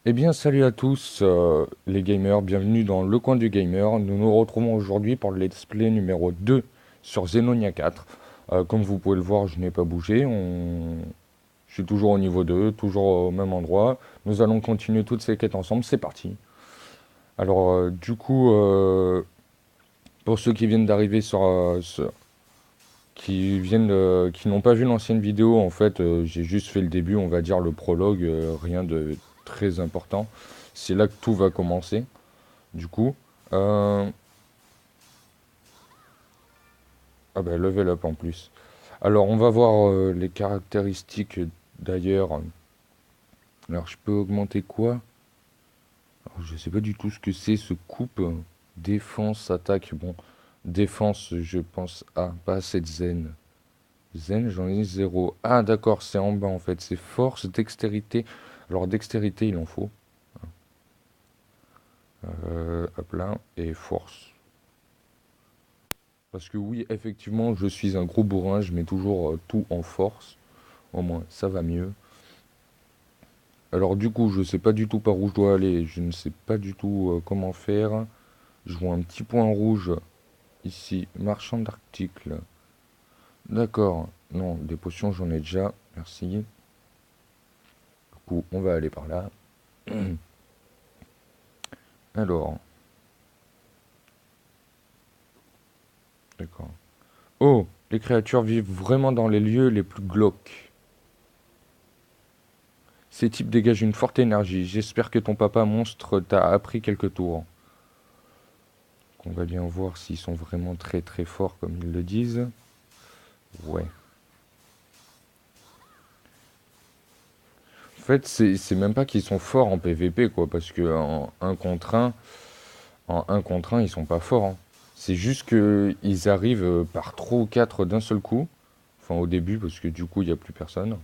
Eh bien, salut à tous les gamers, bienvenue dans le coin du gamer. Nous nous retrouvons aujourd'hui pour le let's play numéro 2 sur Xenonia 4. Comme vous pouvez le voir, je n'ai pas bougé, je suis toujours au niveau 2, toujours au même endroit. Nous allons continuer toutes ces quêtes ensemble, c'est parti. Alors, pour ceux qui viennent d'arriver qui n'ont pas vu l'ancienne vidéo, en fait, j'ai juste fait le début, on va dire le prologue, rien de très important. C'est là que tout va commencer. Du coup, euh, ah ben level up en plus. Alors on va voir les caractéristiques d'ailleurs. Alors je peux augmenter quoi? Alors, je sais pas du tout ce que c'est ce coupe. Défense, attaque. Bon, défense, je pense. Ah, pas assez de zen. Zen, j'en ai zéro. Ah d'accord, c'est en bas en fait. C'est force, dextérité. Alors dextérité, il en faut. Hop là. Et force. Parce que oui, effectivement, je suis un gros bourrin. Je mets toujours tout en force. Au moins, ça va mieux. Alors du coup, je sais pas du tout par où je dois aller, je ne sais pas du tout comment faire. Je vois un petit point rouge ici, marchand d'articles. D'accord, non, des potions j'en ai déjà, merci. Du coup, on va aller par là. Alors, d'accord. Oh, les créatures vivent vraiment dans les lieux les plus glauques. Ces types dégagent une forte énergie. J'espère que ton papa monstre t'a appris quelques tours. On va bien voir s'ils sont vraiment très très forts comme ils le disent. Ouais. En fait, c'est même pas qu'ils sont forts en PVP, quoi, parce que en un contre 1, ils sont pas forts, hein. C'est juste que ils arrivent par 3 ou 4 d'un seul coup. Enfin, au début, parce que du coup, il n'y a plus personne.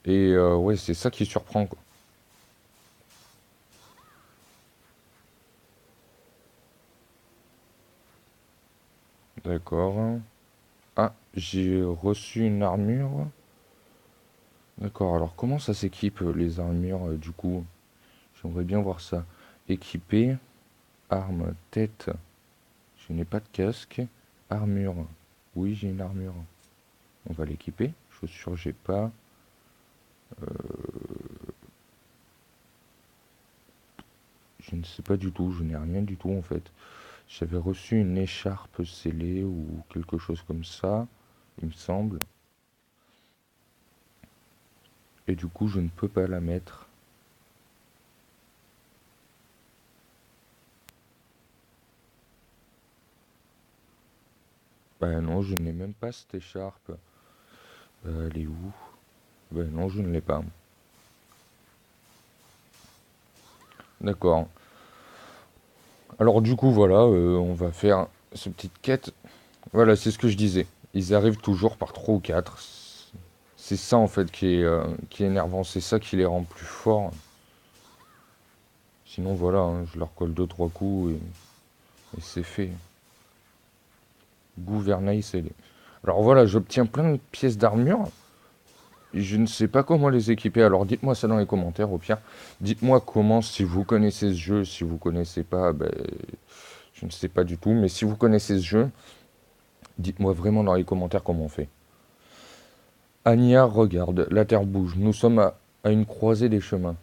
Et ouais, c'est ça qui surprend, quoi. D'accord. Ah, j'ai reçu une armure. D'accord, alors comment ça s'équipe, les armures, du coup? J'aimerais bien voir ça. Équipé, arme, tête. Je n'ai pas de casque. Armure. Oui, j'ai une armure. On va l'équiper. Chaussures, j'ai pas. Je ne sais pas du tout. Je n'ai rien du tout en fait. J'avais reçu une écharpe scellée ou quelque chose comme ça, il me semble. Et du coup, je ne peux pas la mettre. Bah non, je n'ai même pas cette écharpe. Elle est où? Bah non, je ne l'ai pas. D'accord. Alors du coup, voilà, on va faire cette petite quête. Voilà, c'est ce que je disais. Ils arrivent toujours par 3 ou 4. C'est ça en fait qui est énervant, c'est ça qui les rend plus forts. Sinon voilà, hein, je leur colle deux trois coups et c'est fait. Gouvernail scellé. Alors voilà, j'obtiens plein de pièces d'armure. Je ne sais pas comment les équiper, alors dites-moi ça dans les commentaires au pire. Dites-moi comment, si vous connaissez ce jeu, si vous connaissez pas, ben, je ne sais pas du tout, mais si vous connaissez ce jeu, dites-moi vraiment dans les commentaires comment on fait. Anya regarde, la terre bouge, nous sommes à une croisée des chemins.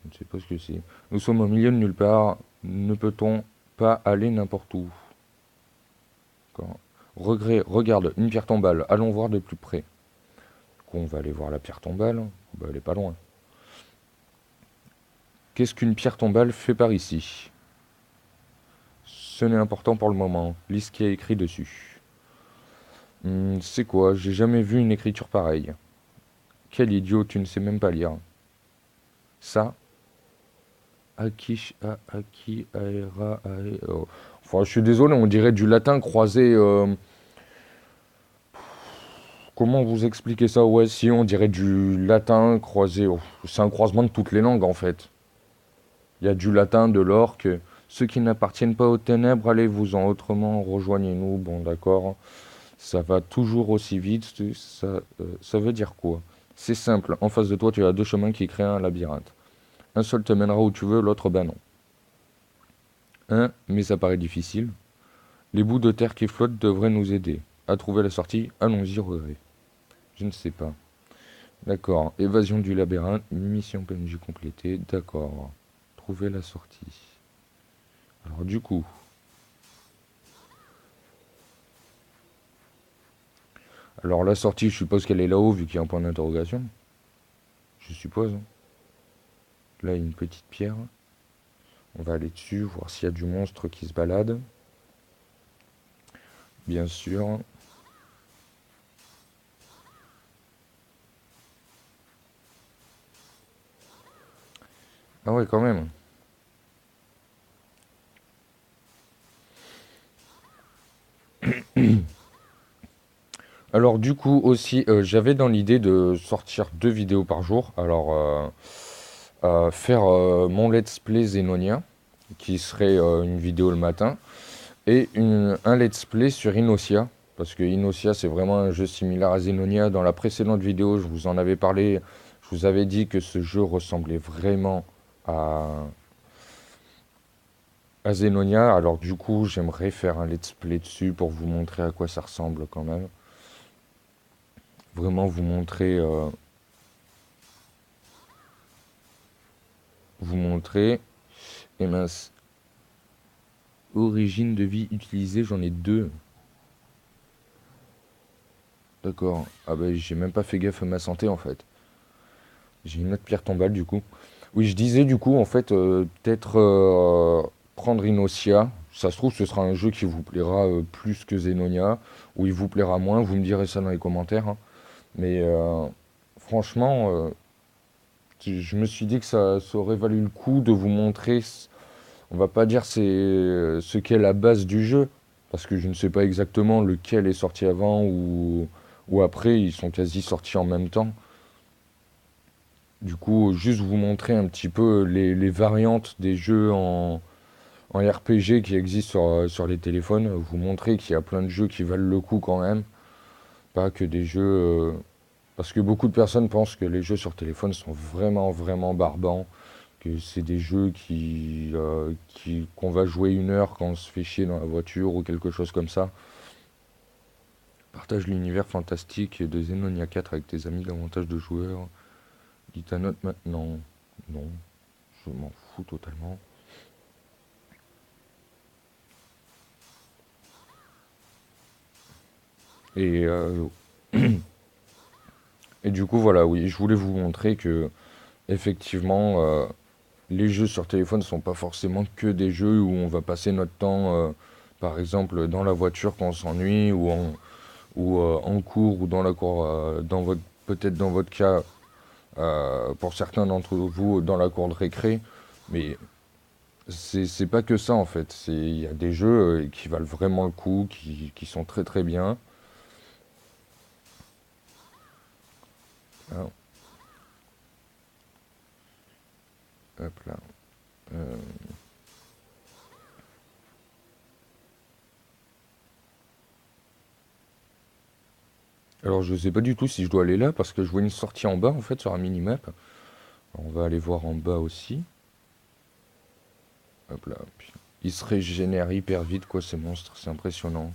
Je ne sais pas ce que c'est. Nous sommes au milieu de nulle part. Ne peut-on pas aller n'importe où? Quand- Regret, regarde, une pierre tombale. Allons voir de plus près. Du coup, on va aller voir la pierre tombale. Bah, elle est pas loin. Qu'est-ce qu'une pierre tombale fait par ici? Ce n'est important pour le moment. Lis ce qui est écrit dessus. C'est quoi? J'ai jamais vu une écriture pareille. Quel idiot, tu ne sais même pas lire. Ça, Akish, Aki, Aera, Ae, oh. Enfin, je suis désolé, on dirait du latin croisé. Comment vous expliquer ça? Ouais, si on dirait du latin croisé. Oh, c'est un croisement de toutes les langues en fait. Il y a du latin, de l'orque. Ceux qui n'appartiennent pas aux ténèbres, allez-vous-en autrement, rejoignez-nous. Bon, d'accord. Ça va toujours aussi vite. Ça veut dire quoi? C'est simple, en face de toi, tu as deux chemins qui créent un labyrinthe. Un seul te mènera où tu veux, l'autre, ben non. Mais ça paraît difficile. Les bouts de terre qui flottent devraient nous aider. À trouver la sortie, allons-y, regret. Je ne sais pas. D'accord. Évasion du labyrinthe, mission PNJ complétée. D'accord. Trouver la sortie. Alors du coup. Alors la sortie, je suppose qu'elle est là-haut vu qu'il y a un point d'interrogation. Je suppose. Là, il y a une petite pierre. On va aller dessus, voir s'il y a du monstre qui se balade. Bien sûr. Ah ouais, quand même. Alors du coup aussi, j'avais dans l'idée de sortir 2 vidéos par jour. Alors faire mon let's play Zenonia, qui serait une vidéo le matin, et un let's play sur Inosia, parce que Inosia c'est vraiment un jeu similaire à Zenonia. Dans la précédente vidéo, je vous en avais parlé, je vous avais dit que ce jeu ressemblait vraiment à, à Zenonia. Alors du coup, j'aimerais faire un let's play dessus pour vous montrer à quoi ça ressemble quand même. Vraiment vous montrer. Et mince, origine de vie utilisée, j'en ai 2. D'accord. Ah bah j'ai même pas fait gaffe à ma santé en fait. J'ai une autre pierre tombale du coup. Oui, je disais du coup en fait peut-être prendre Inosia. Ça se trouve ce sera un jeu qui vous plaira plus que Zenonia, ou il vous plaira moins. Vous me direz ça dans les commentaires, hein. Mais franchement, je me suis dit que ça aurait valu le coup de vous montrer. On va pas dire c'est ce qu'est la base du jeu, parce que je ne sais pas exactement lequel est sorti avant ou après. Ils sont quasi sortis en même temps. Du coup, juste vous montrer un petit peu les variantes des jeux en RPG qui existent sur les téléphones. Vous montrer qu'il y a plein de jeux qui valent le coup quand même. Pas que des jeux. Parce que beaucoup de personnes pensent que les jeux sur téléphone sont vraiment, vraiment barbants. Que c'est des jeux qu'on va jouer 1 heure quand on se fait chier dans la voiture ou quelque chose comme ça. Partage l'univers fantastique de Xenonia 4 avec tes amis, davantage de joueurs. Dis ta note maintenant. Non, je m'en fous totalement. Et, et du coup, voilà, oui, je voulais vous montrer que, effectivement, les jeux sur téléphone ne sont pas forcément que des jeux où on va passer notre temps, par exemple, dans la voiture quand on s'ennuie, ou en cours, ou dans la cour, peut-être dans votre cas, pour certains d'entre vous, dans la cour de récré. Mais c'est pas que ça en fait. Il y a des jeux qui valent vraiment le coup, qui sont très très bien. Hein, hop là. Euh, alors je sais pas du tout si je dois aller là parce que je vois une sortie en bas en fait sur un minimap. Alors, on va aller voir en bas aussi. Hop là. Puis, ils se régénèrent hyper vite quoi ces monstres, c'est impressionnant.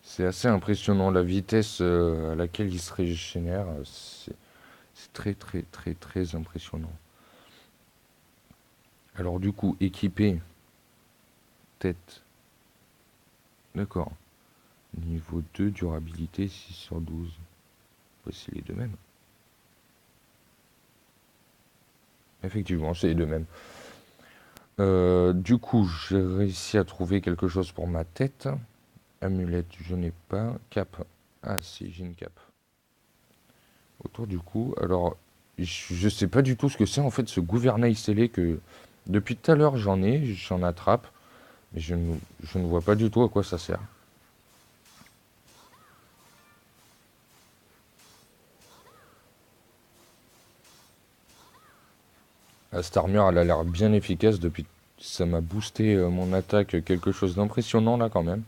C'est assez impressionnant la vitesse à laquelle ils se régénèrent. C'est très très très très impressionnant. Alors du coup, équipé, tête, d'accord. Niveau 2, durabilité 6/12. Ouais, c'est les deux mêmes. Effectivement, c'est les deux mêmes. Du coup, j'ai réussi à trouver quelque chose pour ma tête. Amulette, je n'ai pas. Cape. Ah si, j'ai une cape. Autour du cou. Alors, je sais pas du tout ce que c'est en fait ce gouvernail scellé que depuis tout à l'heure j'en attrape, mais je ne vois pas du tout à quoi ça sert. Cette armure, elle a l'air bien efficace depuis. Ça m'a boosté mon attaque, quelque chose d'impressionnant là quand même.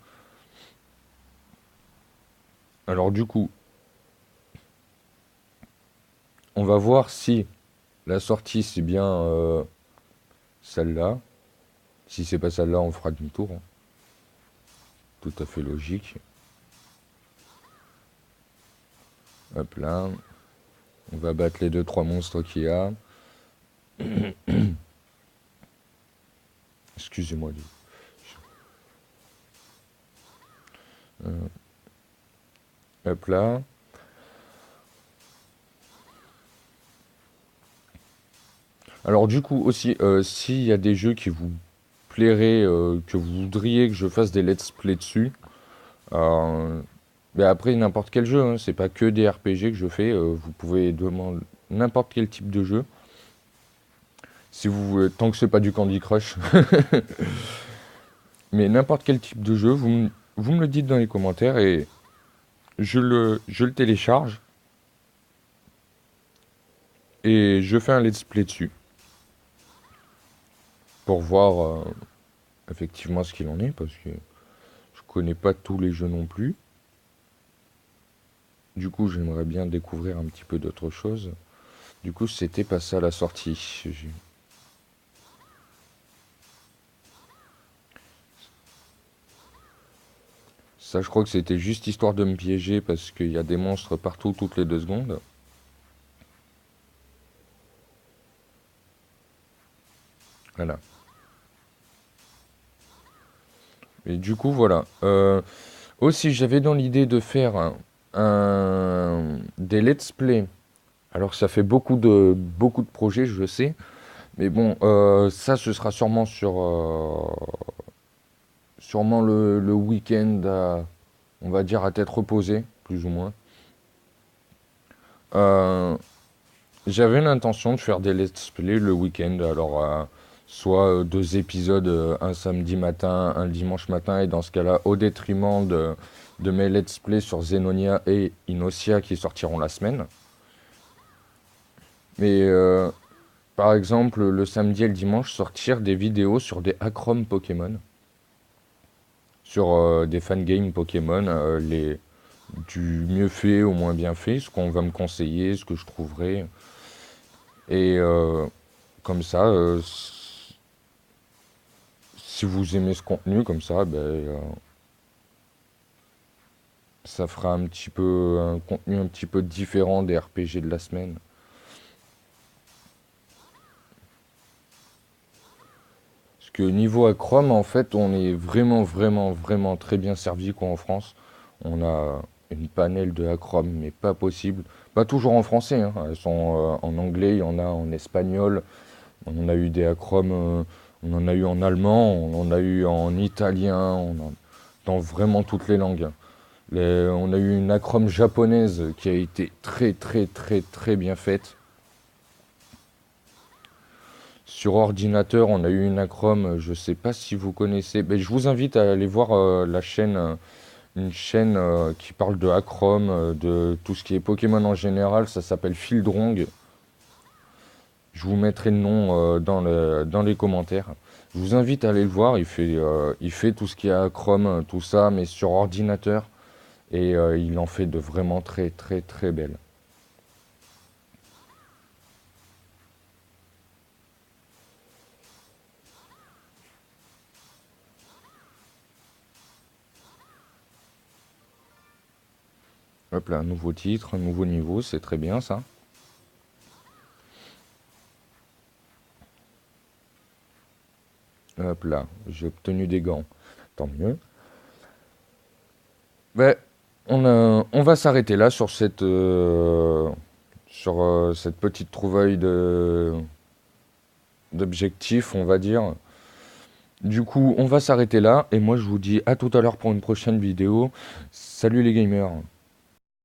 Alors du coup, on va voir si la sortie c'est bien celle-là. Si c'est pas celle-là, on fera demi-tour, hein. Tout à fait logique. Hop là. On va battre les deux trois monstres qu'il y a. Excusez-moi. Hop là. Alors du coup aussi, s'il y a des jeux qui vous plairaient, que vous voudriez que je fasse des let's play dessus, mais après n'importe quel jeu, hein, c'est pas que des RPG que je fais, vous pouvez demander n'importe quel type de jeu. Si vous voulez, tant que c'est pas du Candy Crush, mais n'importe quel type de jeu, vous me le dites dans les commentaires et je le télécharge et je fais un let's play dessus pour voir effectivement ce qu'il en est parce que je connais pas tous les jeux non plus. Du coup, j'aimerais bien découvrir un petit peu d'autres choses. Du coup, c'était pas ça la sortie. Ça, je crois que c'était juste histoire de me piéger parce qu'il y a des monstres partout toutes les 2 secondes. Voilà. Et du coup, voilà. Aussi, j'avais dans l'idée de faire des let's play. Alors, ça fait beaucoup de projets, je sais. Mais bon, ça, ce sera sûrement le week-end, on va dire, à tête reposée, plus ou moins. Euh, J'avais l'intention de faire des let's play le week-end. Alors, soit 2 épisodes, un samedi matin, un dimanche matin, et dans ce cas-là, au détriment de mes let's play sur Xenonia et Inosia qui sortiront la semaine. Mais par exemple, le samedi et le dimanche, sortir des vidéos sur des Acrom Pokémon, sur des fangames Pokémon, du mieux fait au moins bien fait, ce qu'on va me conseiller, ce que je trouverai. Et comme ça, si vous aimez ce contenu, comme ça, ben, ça fera un petit peu un contenu un petit peu différent des RPG de la semaine. Parce que niveau Acrom, en fait, on est vraiment, vraiment, vraiment très bien servi quoi en France. On a une panel de Acrom, mais pas possible. Pas toujours en français, hein. Elles sont en anglais, il y en a en espagnol. On a eu des Acrom, on en a eu en allemand, on en a eu en italien, dans vraiment toutes les langues. On a eu une Acrom japonaise qui a été très, très, très, très bien faite. Sur ordinateur, on a eu une Acrom, je ne sais pas si vous connaissez, mais je vous invite à aller voir la chaîne, une chaîne qui parle de Acrom, de tout ce qui est Pokémon en général, ça s'appelle Fieldrong. Je vous mettrai le nom dans les commentaires. Je vous invite à aller le voir, il fait tout ce qui est Acrom, tout ça, mais sur ordinateur, et il en fait de vraiment très très très belles. Hop là, un nouveau titre, un nouveau niveau, c'est très bien ça. Hop là, j'ai obtenu des gants. Tant mieux. Ben, on va s'arrêter là sur cette petite trouvaille d'objectifs, on va dire. Du coup, on va s'arrêter là et moi je vous dis à tout à l'heure pour une prochaine vidéo. Salut les gamers.